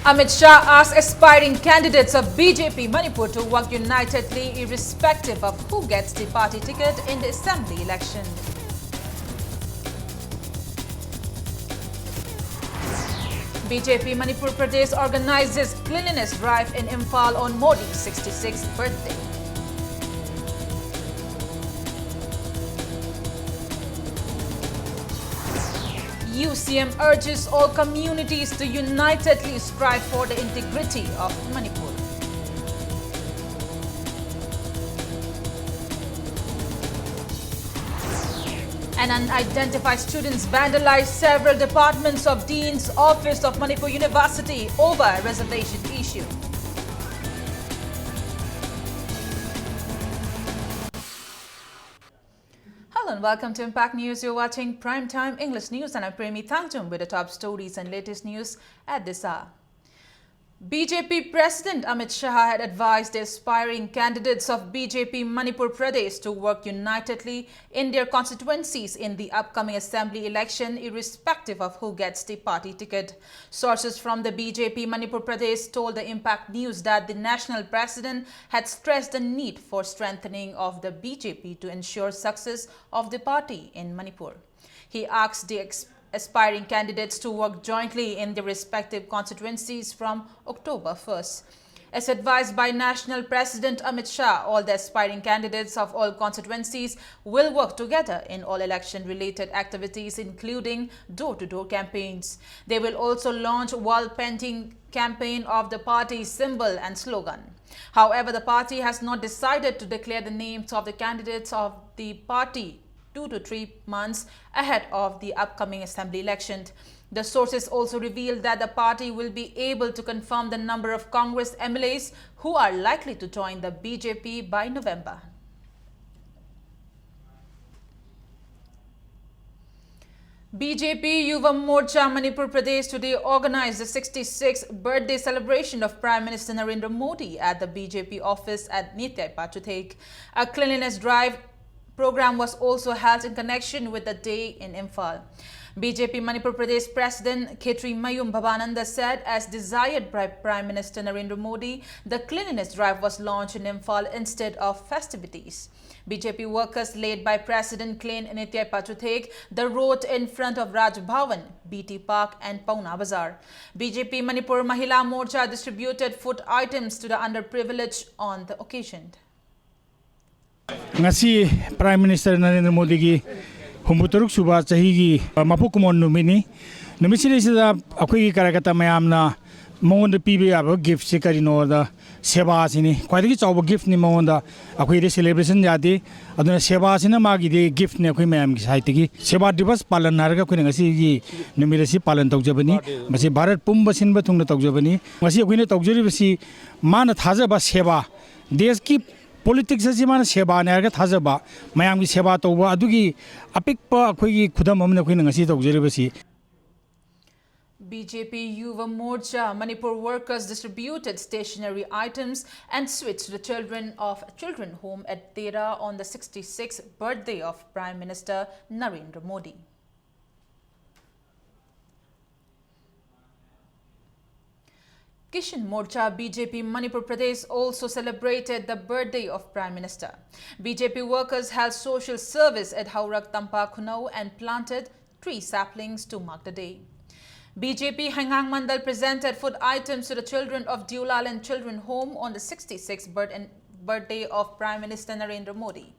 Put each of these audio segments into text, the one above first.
Amit Shah asked aspiring candidates of BJP Manipur to work unitedly irrespective of who gets the party ticket in the assembly election. BJP Manipur Pradesh organizes cleanliness drive in Imphal on Modi's 66th birthday. UCM urges all communities to unitedly strive for the integrity of Manipur. And unidentified students vandalized several departments of Dean's Office of Manipur University over reservation issue. Hello and welcome to Impact News. You're watching Primetime English News and I'm Premi Thangchum with the top stories and latest news at this hour. BJP President Amit Shah had advised the aspiring candidates of BJP Manipur Pradesh to work unitedly in their constituencies in the upcoming assembly election, irrespective of who gets the party ticket. Sources from the BJP Manipur Pradesh told the Impact News that the national president had stressed the need for strengthening of the BJP to ensure success of the party in Manipur. He asked the aspiring candidates to work jointly in their respective constituencies from October 1st. As advised by National President Amit Shah, all the aspiring candidates of all constituencies will work together in all election-related activities, including door-to-door campaigns. They will also launch wall painting campaign of the party's symbol and slogan. However, the party has not decided to declare the names of the candidates of the party 2 to 3 months ahead of the upcoming assembly election. The sources also revealed that the party will be able to confirm the number of Congress MLAs who are likely to join the BJP by November. BJP Yuva Morcha Manipur Pradesh today organized the 66th birthday celebration of Prime Minister Narendra Modi at the BJP office at Nitya Pachuthek. A cleanliness drive program was also held in connection with the day in Imphal. BJP Manipur Pradesh President Khetri Mayum Bhabananda said, as desired by Prime Minister Narendra Modi, the cleanliness drive was launched in Imphal instead of festivities. BJP workers led by President Clean Nitya Pachuthek the road in front of Raj Bhavan, BT Park and Pauna Bazaar. BJP Manipur Mahila Morcha distributed food items to the underprivileged on the occasion. Ngasi Prime Minister Narendra Modi gi humbuturuk suba chahi gi mapukumon numini numisini sida akoi gi karakata mayamna monda pibe aba gift se karino da seba sini kwadi chawba gift ni monda akoi de celebration jati aduna seba sina magi de gift ne akoi mayam gi saiti gi seba divas palan narga koi ngasi gi numirasi palan tawjabani masi bharat pumba sinba thungna tawjabani ngasi akoi ne tawjari basi mana thaja ba seba desh ki politics as man seba nerga thazaba mayam gi seba toba adugi apikpa akhoi gi khudam amna khoi ngasi tawjeribasi. BJP Yuva Morcha Manipur workers distributed stationery items and sweets to the children of Children Home at Dera on the 66th birthday of Prime Minister Narendra Modi. Kishan Morcha BJP Manipur Pradesh also celebrated the birthday of Prime Minister. BJP workers held social service at Haurak Tampa Khunau and planted 3 saplings to mark the day. BJP Hangang Mandal presented food items to the children of Dulal and Children Home on the 66th birthday of Prime Minister Narendra Modi.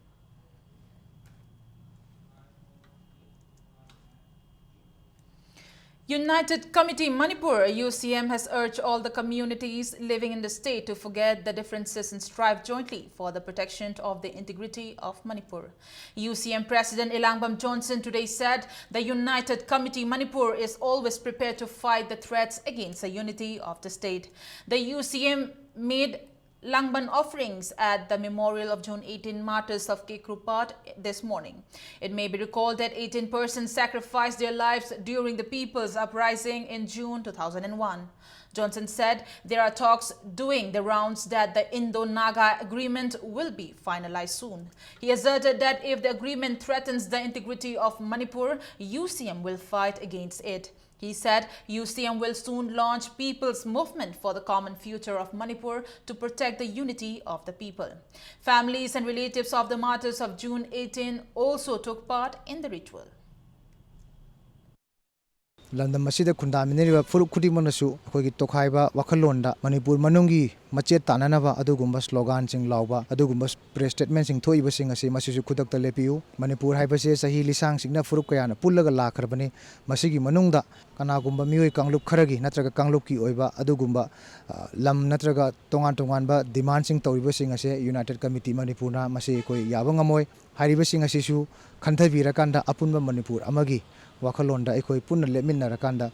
United Committee Manipur UCM has urged all the communities living in the state to forget the differences and strive jointly for the protection of the integrity of Manipur. UCM President Elangbam Johnson today said the United Committee Manipur is always prepared to fight the threats against the unity of the state. The UCM made Langban offerings at the memorial of June 18 martyrs of Kekrupat this morning. It may be recalled that 18 persons sacrificed their lives during the People's Uprising in June 2001. Johnson said there are talks doing the rounds that the Indo-Naga agreement will be finalized soon. He asserted that if the agreement threatens the integrity of Manipur, UCM will fight against it. He said UCM will soon launch People's Movement for the Common Future of Manipur to protect the unity of the people. Families and relatives of the martyrs of June 18 also took part in the ritual. London Masida Kundamineva Furukudi Monasu, Hogi Tokaiba, Wakalonda, Manipur Manungi, Machet Tananava, Adugumbas slogan sing Lauba, Adugumbas press statements in Toiba sing as a Masisu Kudak Lepiu, Manipur Hypase, Sahili Sang Signa Furukayana, Pulaga La Carbani, Masigi Manunda, Kanagumba Mui Kanglup Karagi, Natraga Kangluki Oiba, Adugumba, Lam Natraga Tongan Tonganba, demanding Toiba sing as a United Committee Manipuna, Masiko Yavangamoy, Hariba sing as issue, Kantavira Kanda, Apunba Manipur, Amagi. Wakalonda ekoi punna lemina rakanda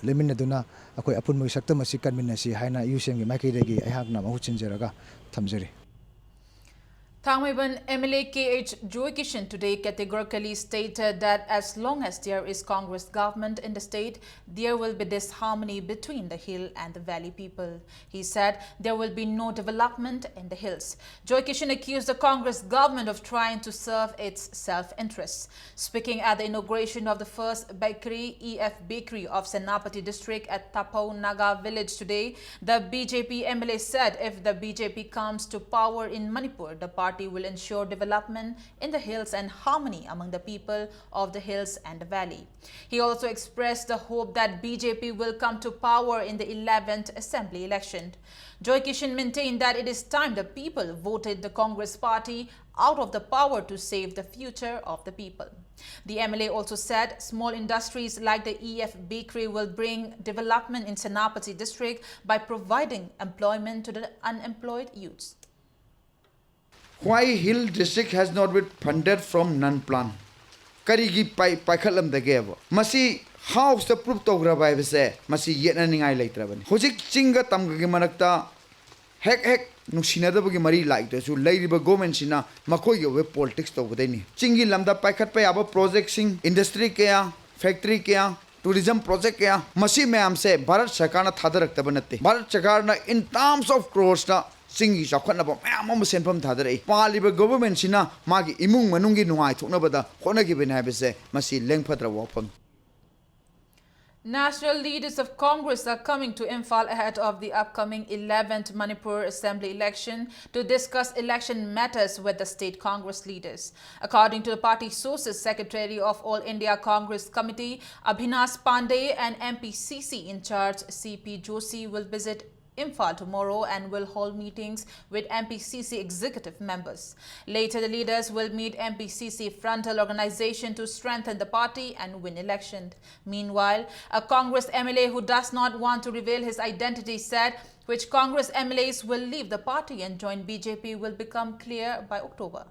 lemina duna akoi apun mo sakta masi kanmina si haina UCM gi maiki degi aihak na mahu chinjeraga thamjeri. Thangmaiban MLA KH Joy Kishan today categorically stated that as long as there is Congress government in the state, there will be disharmony between the hill and the valley people. He said there will be no development in the hills. Joy Kishan accused the Congress government of trying to serve its self-interests. Speaking at the inauguration of the first bakery, EF Bakery of Senapati district at Tapau Naga village today, the BJP MLA said if the BJP comes to power in Manipur, the party will ensure development in the hills and harmony among the people of the hills and the valley. He also expressed the hope that BJP will come to power in the 11th Assembly election. Joy Kishan maintained that it is time the people voted the Congress party out of the power to save the future of the people. The MLA also said small industries like the EF Bakery will bring development in Senapati district by providing employment to the unemployed youths. Why Hill district has not been funded from non-plan? Karigi paikhalam the gave. Masi house the proof to grab say, Masi yet any eye later. Hosik chinga tamgagi manakta heck Nushina the Mari like this, who lady Bagomen Sina, Makoyo with politics over any. Chingi Lamda Paikat pay our projects in industry care, factory care. Tourism project kya masi mein hum se Bharat Sarkar na thada rakta banate Bharat Sarkar na in terms of crores na singi chakhat na ba mayam am senpam thada rai paliba government sina magi imung manungi nuai thokna bada khona gi ben habe se masi lengphatra wapam. National leaders of Congress are coming to Imphal ahead of the upcoming 11th Manipur Assembly election to discuss election matters with the state Congress leaders. According to the party sources, Secretary of All India Congress Committee Abhinas Pandey and MPCC in charge CP Joshi will visit Imphal tomorrow and will hold meetings with MPCC executive members. Later, the leaders will meet MPCC frontal organization to strengthen the party and win election. Meanwhile, a Congress MLA who does not want to reveal his identity said which Congress MLAs will leave the party and join BJP will become clear by October.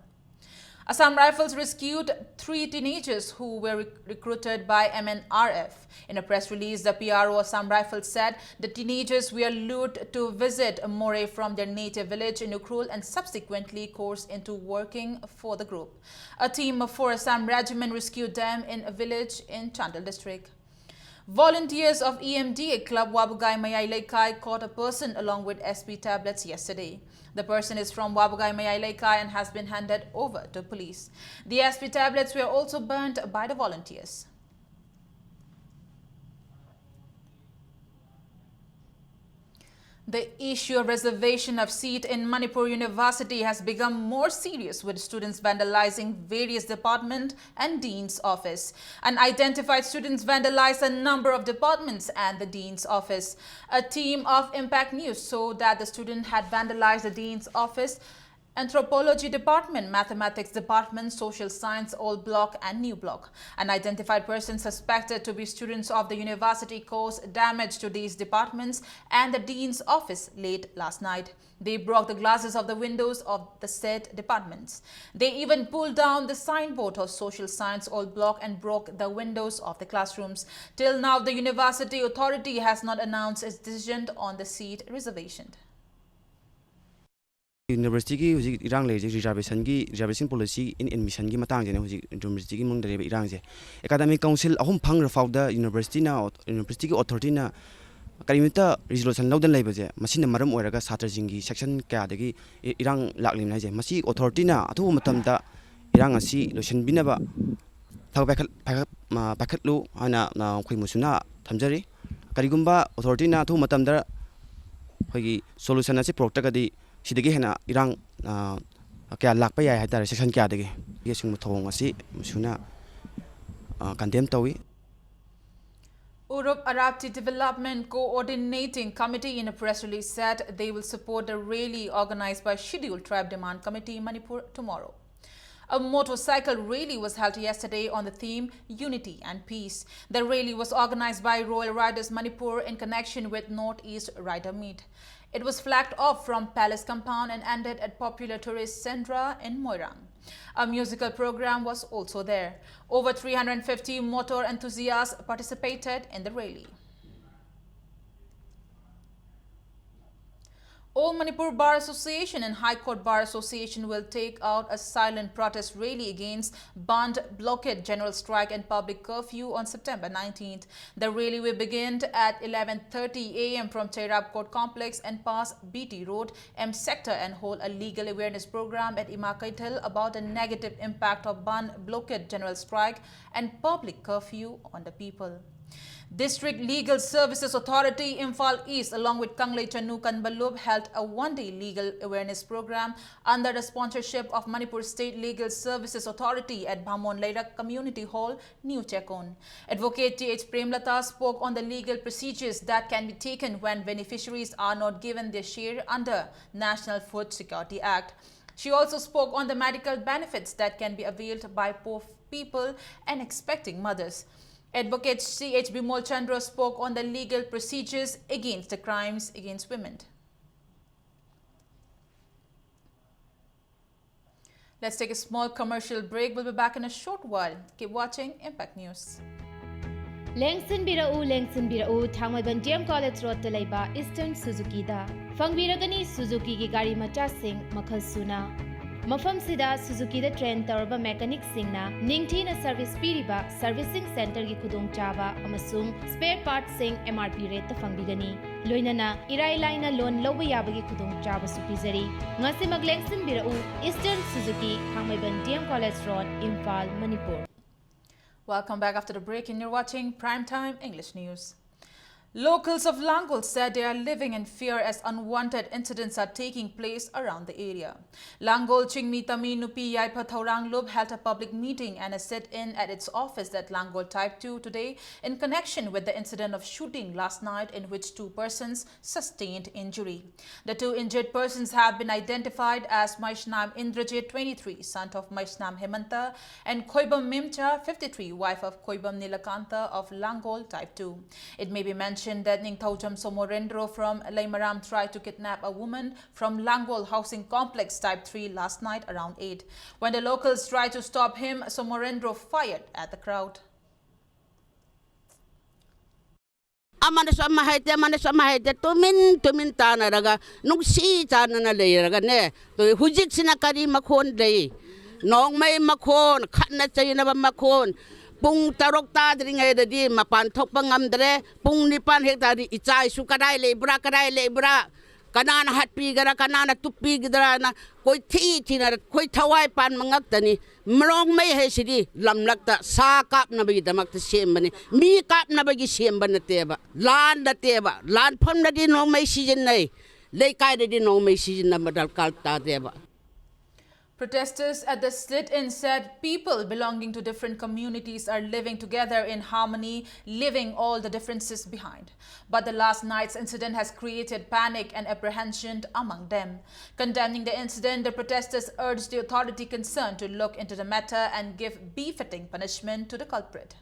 Assam Rifles rescued 3 teenagers who were recruited by MNRF. In a press release, the PRO Assam Rifles said the teenagers were lured to visit Moray from their native village in Ukhrul and subsequently coerced into working for the group. A team of 4 Assam regiment rescued them in a village in Chandel district. Volunteers of EMDA Club Wabugai Mayai Laikai caught a person along with SP tablets yesterday. The person is from Wabugai Mayai Laikai and has been handed over to police. The SP tablets were also burnt by the volunteers. The issue of reservation of seat in Manipur University has become more serious with students vandalizing various department and dean's office. Unidentified students vandalized a number of departments and the dean's office. A team of Impact News saw that the student had vandalized the dean's office, Anthropology Department, Mathematics Department, Social Science, Old Block and New Block. Unidentified persons suspected to be students of the university caused damage to these departments and the dean's office late last night. They broke the glasses of the windows of the said departments. They even pulled down the signboard of Social Science, Old Block and broke the windows of the classrooms. Till now, the university authority has not announced its decision on the seat reservation. University ki irang le reservation policy in admission ki matang jene university ki mong dare irang je academic council ahum phang rafau da university ki authority na ꯀꯔꯤꯃꯤꯇ resolution ꯂꯧꯗꯅ ꯂꯩꯕꯁꯦ ꯃꯁꯤꯅ ꯃꯔꯝ ꯑꯣꯏꯔꯒ ꯁꯥꯇ꯭ꯔꯁꯤꯡꯒꯤ section ꯀꯌꯥꯗꯒꯤ ꯏꯔꯥꯡ ꯂꯥꯛꯂꯤꯕꯅꯤ ꯍꯥꯏꯁꯦ ꯃꯁꯤ ꯑꯣꯊꯣꯔꯤꯇꯤꯅ ꯑꯊꯨꯕ ꯃꯇꯝꯗ ꯏꯔꯥꯡ ꯑꯁꯤ ꯂꯣꯏꯁꯤꯟꯕꯤꯅꯕ ꯊꯕꯛ ꯄꯥꯏꯈꯠꯂꯨ ꯍꯥꯏꯅ ꯑꯩꯈꯣꯏ ꯃꯨꯁꯨꯅ ꯊꯝꯖꯔꯤ ꯀꯔꯤꯒꯨꯝꯕ ꯑꯣꯊꯣꯔꯤꯇꯤꯅ ꯑꯊꯨꯕ ꯃꯇꯝꯗ ꯑꯩꯈꯣꯏꯒꯤ ꯁꯣꯂꯨꯁꯟ ꯑꯁꯤ ꯄꯨꯔꯛꯇ꯭ꯔꯒꯗꯤ ꯁꯤꯗꯒꯤ ꯍꯦꯟꯅ ꯏꯔꯥꯡ kaya lakpa yai haitare section kya dege yesing muthong asi musuna condemn tawi Urup Arabti Development Coordinating Committee in a press release said they will support the rally organized by Scheduled Tribe Demand Committee in Manipur tomorrow. A motorcycle rally was held yesterday on the theme Unity and Peace. The rally was organized by Royal Riders Manipur in connection with Northeast Rider Meet. It was flagged off from Palace Compound and ended at popular tourist centre in Moirang. A musical program was also there. Over 350 motor enthusiasts participated in the rally. All Manipur Bar Association and High Court Bar Association will take out a silent protest rally against banned blockade, general strike and public curfew on September 19th. The rally will begin at 11:30 a.m. from Chairab Court Complex and pass BT Road, M Sector and hold a legal awareness program at Imakaital about the negative impact of banned blockade, general strike and public curfew on the people. District Legal Services Authority, Imphal East, along with Kanglei Chanu Kanbalub, held a one-day legal awareness program under the sponsorship of Manipur State Legal Services Authority at Bhamon Leirak Community Hall, New Chekon. Advocate T.H. Premlata spoke on the legal procedures that can be taken when beneficiaries are not given their share under National Food Security Act. She also spoke on the medical benefits that can be availed by poor people and expecting mothers. Advocate C.H. Bimol Chandra spoke on the legal procedures against the crimes against women. Let's take a small commercial break. We'll be back in a short while. Keep watching Impact News. Lengson Birau, Tangmaban DM College Road Teleba, Eastern Suzuki da. Fangbiragani Suzuki ki gari macha sing makhal suna. Mafam sida Suzuki da train tarba mechanic singna ningthina service piriba servicing center gi khudong chaba amasung spare parts sing MRP rate ta fangbigani loinana irai laina loan loba yabagi khudong chaba su pizari ngasi maglengsin birau Eastern Suzuki Thangmaiban DM College Road Imphal Manipur. Welcome back after the break and you're watching Primetime English News. Locals of Langol said they are living in fear as unwanted incidents are taking place around the area. Langol Chingmi Tami Nupi Yaipa Thaurang Lub held a public meeting and a sit-in at its office at Langol Type 2 today in connection with the incident of shooting last night in which 2 persons sustained injury. The 2 injured persons have been identified as Maishnam Indrajit, 23, son of Maishnam Hemanta, and Khoibam Mimcha, 53, wife of Khoibam Nilakanta of Langol Type 2. It may be mentioned that Ningthaucham Somorendro from Laimaram tried to kidnap a woman from Langol Housing Complex Type 3 last night around 8. When the locals tried to stop him, Somorendro fired at the crowd. Amana sama haite tumin tana raga nungsi tana na le raga ne to hujik sinakari makhon dei nong mai makhon khatna chayna ba makhon Pung tarok ta dringai dadi mapan thok pangamdre pung nipan hektari ichai su kadai lebra kanana hatpi gara kanana tuppi gidra na koi thi na koi thawai pan mangak tani mrong mai he sidi lamlakta sa kap na bagi damak ta sembani mi kap na bagi semban teba lan pham na di no mai season nai le kai di no mai season na madal kal ta teba. Protesters at the sit-in said people belonging to different communities are living together in harmony, leaving all the differences behind. But the last night's incident has created panic and apprehension among them. Condemning the incident, the protesters urged the authority concerned to look into the matter and give befitting punishment to the culprit.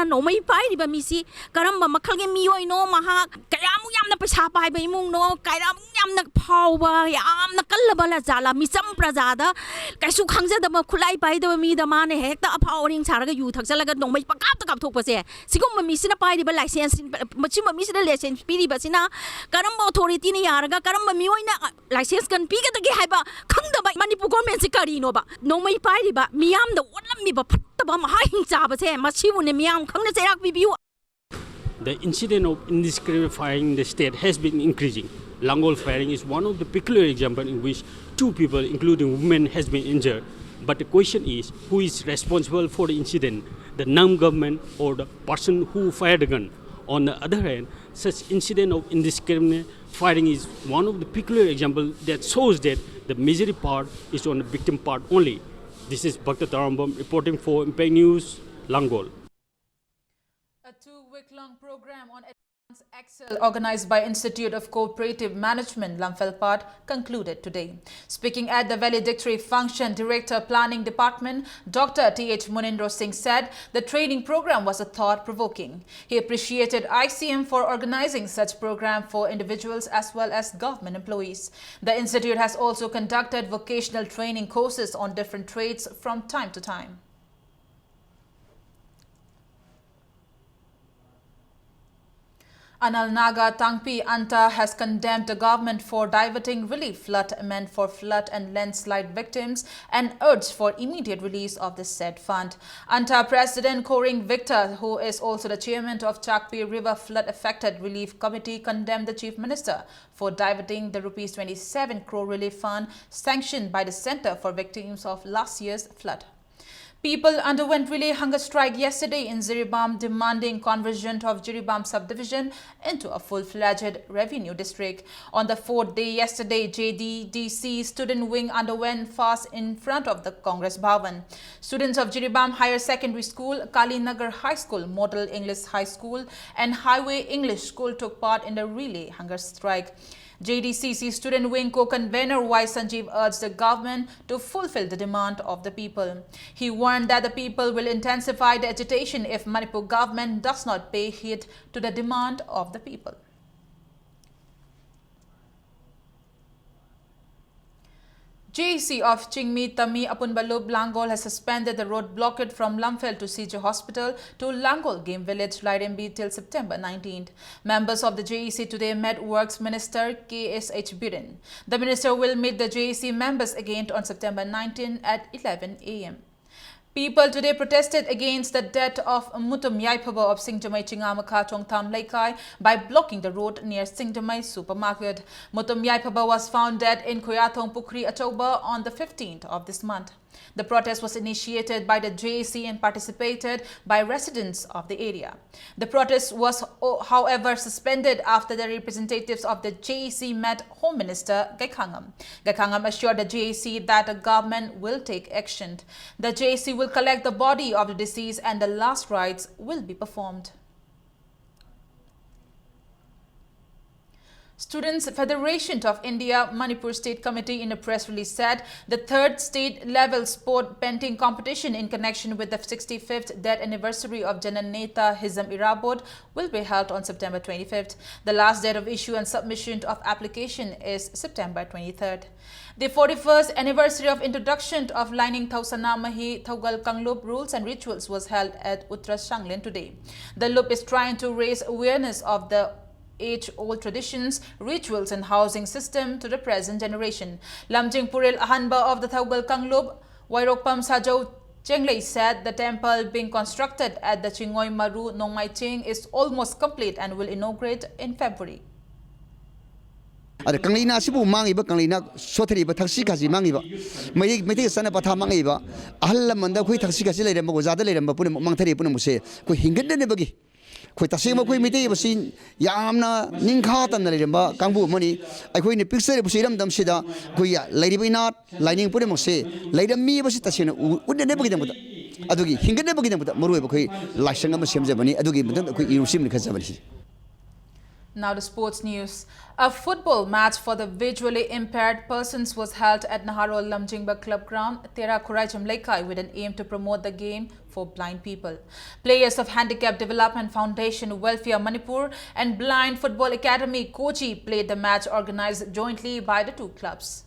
No may pai di ba misi karamba makhalge miyoy no maha kaya mo yam na pesa pai ba imong no kaya mo yam na phaw ba yam na kalaba la jala misam prajada kai su khangja da ma khulai pai da mi da ma ne hekta aphaw ring charaga yu thak jalaga no mai pakap ta kap thok pa se sigum ma misi na pai di ba license machi ma misi na license pi di ba sina karamba authority ni yaraga karamba miyoy na license kan pi ga da gi hai ba khangda ba Manipur government se kari no ba no mai pai di ba miyam da onlam mi ba ba ma hing cha ba se ma chi bu ne miyam khang na cherak bi biu the incident of indiscriminate firing in the state has been increasing. Langol firing is one of the peculiar examples in which 2 people, including women, has been injured. But the question is, who is responsible for the incident, the non-government or the person who fired the gun? On the other hand, such incident of indiscriminate firing is one of the peculiar examples that shows that the misery part is on the victim part only. This is Bhakta Tarambam reporting for Impact News, Langol. A 2-week-long program on Advanced Excel organized by Institute of Cooperative Management, Lamfelpart, concluded today. Speaking at the valedictory function, Director Planning Department, Dr. T.H. Munindro Singh said the training program was a thought-provoking. He appreciated ICM for organizing such program for individuals as well as government employees. The institute has also conducted vocational training courses on different trades from time to time. Anal Naga Tangpi Anta has condemned the government for diverting relief flood meant for flood and landslide victims and urged for immediate release of the said fund. Anta President Koring Victor, who is also the chairman of Chakpi River Flood Affected Relief Committee, condemned the Chief Minister for diverting the Rs 27 crore relief fund sanctioned by the Center for Victims of last year's flood. People underwent relay hunger strike yesterday in Jiribam, demanding conversion of Jiribam subdivision into a full-fledged revenue district. On the 4th day yesterday, JDDC student wing underwent fast in front of the Congress Bhavan. Students of Jiribam Higher Secondary School, Kalinagar High School, Model English High School and Highway English School took part in the relay hunger strike. JDCC student wing co-convener Y. Sanjeev urged the government to fulfill the demand of the people. He warned that the people will intensify the agitation if Manipur government does not pay heed to the demand of the people. JEC of Chingmi Tami Apunbalub Langol has suspended the road blockade from Lamphel to CJ Hospital to Langol Game Village, Lairimbi till September 19th. Members of the JEC today met Works Minister KSH Biren. The minister will meet the JEC members again on September 19 at 11 a.m. People today protested against the death of Mutum Yaipaba of Singdamai Chingamaka Chongtham Laikai by blocking the road near Singdamai supermarket. Mutum Yaipaba was found dead in Koyathong Pukri Atoba on the 15th of this month. The protest was initiated by the JEC and participated by residents of the area. The protest was, however, suspended after the representatives of the JEC met Home Minister Gaikhangam. Gaikhangam assured the JEC that the government will take action. The JEC will collect the body of the deceased and the last rites will be performed. Students Federation of India Manipur State Committee in a press release said the 3rd state-level sport painting competition in connection with the 65th death anniversary of Jananeta Hizam Irabod will be held on September 25th. The last date of issue and submission of application is September 23rd. The 41st anniversary of introduction of Lining Thausana Mahi Thaugal Kanglup rules and rituals was held at Uttara Shanglin today. The loop is trying to raise awareness of the age-old traditions, rituals and housing system to the present generation. Lamjing Puril Ahanba of the Thaugal Kanglup, Wairokpam Sajau Chenglei said the temple being constructed at the Chingoy Maru Nongmai Ching is almost complete and will inaugurate in February. Ada kanglina sibu mangiba kanglina sothriba thaksi kasi mangiba mai sana patha mangiba ahalla manda khoi thaksi kasi leiramba gojada leiramba pune mangthari pune muse ko hingande ne bagi khoi tasema khoi mite basin yamna ningkha tan leiramba kangbu mani akhoi ne picture busiram dam sida khoi leiriba inat lining pune muse leiram mi basi tasena udde ne bagi dam adugi hingande bagi dam maru ba khoi laisang ma semjabani adugi mudam khoi irusim ne khajabani. Now the sports news. A football match for the visually impaired persons was held at Naharo Lamjingba Club Ground, Tera Kuraicham Laikai, with an aim to promote the game for blind people. Players of Handicap Development Foundation, Welfare Manipur and Blind Football Academy, Kochi played the match organized jointly by the two clubs.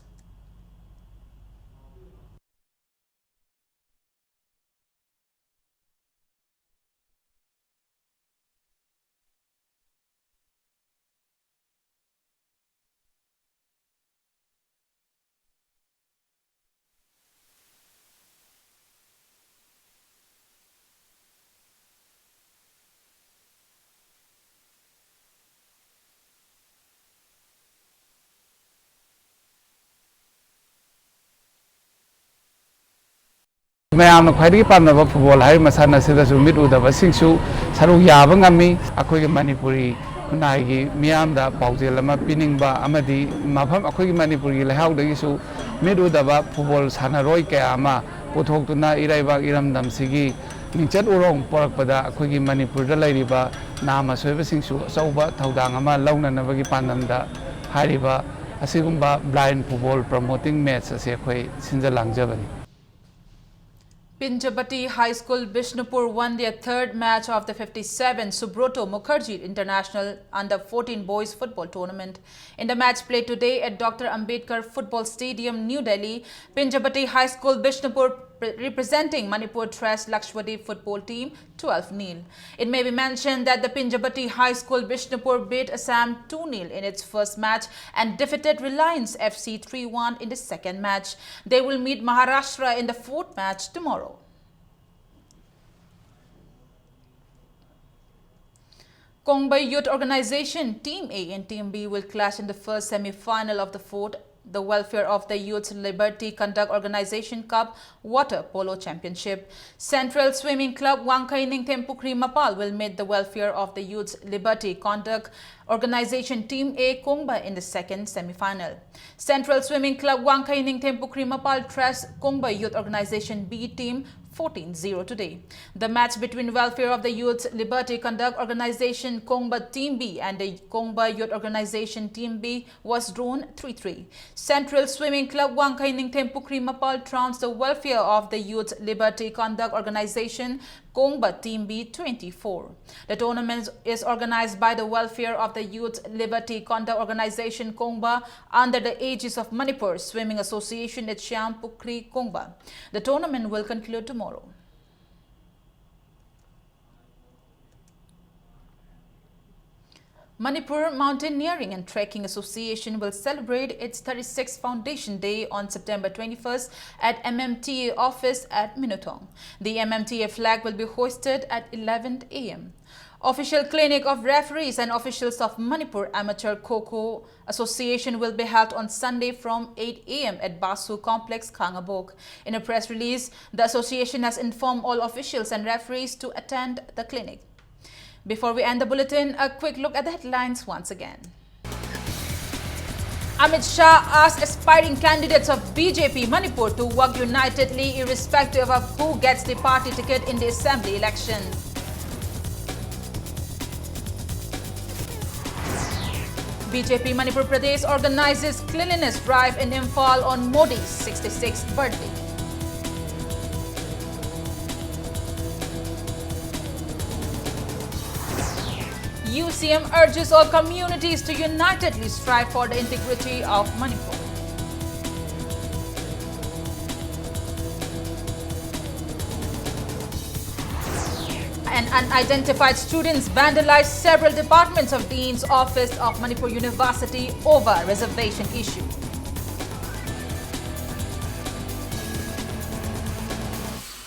ꯃꯌꯥꯝꯅ ꯈ꯭ꯋꯥꯏꯗꯒꯤ ꯄꯥꯝꯅꯕ football ꯍꯥꯏꯔꯤꯕ ꯃꯁꯥꯟꯅ ꯑꯁꯤꯗꯁꯨ ꯃꯤꯠ ꯎꯗꯕꯁꯤꯡꯁꯨ ꯁꯔꯨꯛ ꯌꯥꯕ ꯉꯝꯃꯤ ꯑꯩꯈꯣꯏꯒꯤ ꯃꯅꯤꯄꯨꯔꯤ ꯈꯨꯟꯅꯥꯏꯒꯤ ꯃꯤꯌꯥꯝꯗ ꯄꯥꯎꯖꯦꯜ ꯑꯃ ꯄꯤꯅꯤꯡꯕ ꯑꯃꯗꯤ ꯃꯐꯝ ꯑꯩꯈꯣꯏꯒꯤ ꯃꯅꯤꯄꯨꯔꯒꯤ ꯂꯩꯍꯥꯎꯗꯒꯤꯁꯨ ꯃꯤꯠ ꯎꯗꯕ ꯐꯨꯠꯕꯣꯜ ꯁꯥꯟꯅꯔꯣꯏ ꯀꯌꯥ ꯑꯃ ꯄꯨꯊꯣꯛꯇꯨꯅ ꯏꯔꯩꯕꯥꯛ ꯏꯔꯝꯗꯝꯁꯤꯒꯤ ꯃꯤꯡꯆꯠ ꯎꯔꯣꯡ ꯄꯣꯔꯛꯄꯗ ꯑꯩꯈꯣꯏꯒꯤ ꯃꯅꯤꯄꯨꯔꯗ ꯂꯩꯔꯤꯕ ꯅꯥꯝ ꯑꯁꯣꯏꯕꯁꯤꯡꯁꯨ ꯑꯆꯧꯕ ꯊꯧꯗꯥꯡ ꯑꯃ ꯂꯧꯅꯅꯕꯒꯤ ꯄꯥꯟꯗꯝꯗ ꯍꯥꯏꯔꯤꯕ ꯑꯁꯤꯒꯨꯝꯕ ꯕ꯭ꯂꯥꯏꯟ ꯐꯨꯠꯕꯣꯜ ꯄ꯭ꯔꯣꯃꯣꯇꯤꯡ ꯃꯦꯠꯆ ꯑꯁꯤ ꯑꯩꯈꯣꯏ ꯁꯤꯟꯖ ꯂꯥꯡꯖꯕꯅꯤ. Pinjabati High School Bishnupur won their third match of the 57 Subroto Mukherjee International Under-14 Boys Football Tournament. In the match played today at Dr. Ambedkar Football Stadium, New Delhi, Pinjabati High School Bishnupur representing Manipur thrashed Lakshadweep football team 12-0. It may be mentioned that the Pinjabati High School Bishnupur beat Assam 2-0 in its first match and defeated Reliance FC 3-1 in the second match. They will meet Maharashtra in the fourth match tomorrow. Kongba Youth Organization Team A and Team B will clash in the first semi-final of the Welfare of the Youth's Liberty Conduct Organization Cup Water Polo Championship. Central Swimming Club Wangkaining Tempukri Mapal will meet the Welfare of the Youth's Liberty Conduct Organization Team A Kongba in the second semi-final. Central Swimming Club Wangkaining Tempukri Mapal thrashed Kongba Youth Organization B team 14-0 today. The match between Welfare of the Youth Liberty Conduct Organization Kongba Team B and the Kongba Youth Organization Team B was drawn 3-3. Central Swimming Club Wangkaining Tempukri Mapal trounced the Welfare of the Youth Liberty Conduct Organization Kongba Team B 24. The tournament is organized by the Welfare of the Youth Liberty Conduct Organization Kongba under the aegis of Manipur Swimming Association at Syampukri Kongba. The tournament will conclude tomorrow. Manipur Mountaineering and Trekking Association will celebrate its 36th Foundation Day on September 21st at MMTA office at Minutong. The MMTA flag will be hoisted at 11 a.m. Official clinic of referees and officials of Manipur Amateur Kho-Kho Association will be held on Sunday from 8 a.m. at Basu Complex, Khangabok. In a press release, the association has informed all officials and referees to attend the clinic. Before we end the bulletin, a quick look at the headlines once again. Amit Shah asked aspiring candidates of BJP Manipur to work unitedly irrespective of who gets the party ticket in the assembly election. BJP Manipur Pradesh organizes cleanliness drive in Imphal on Modi's 66th birthday. UCM urges all communities to unitedly strive for the integrity of Manipur. And unidentified students vandalized several departments of Dean's Office of Manipur University over reservation issue.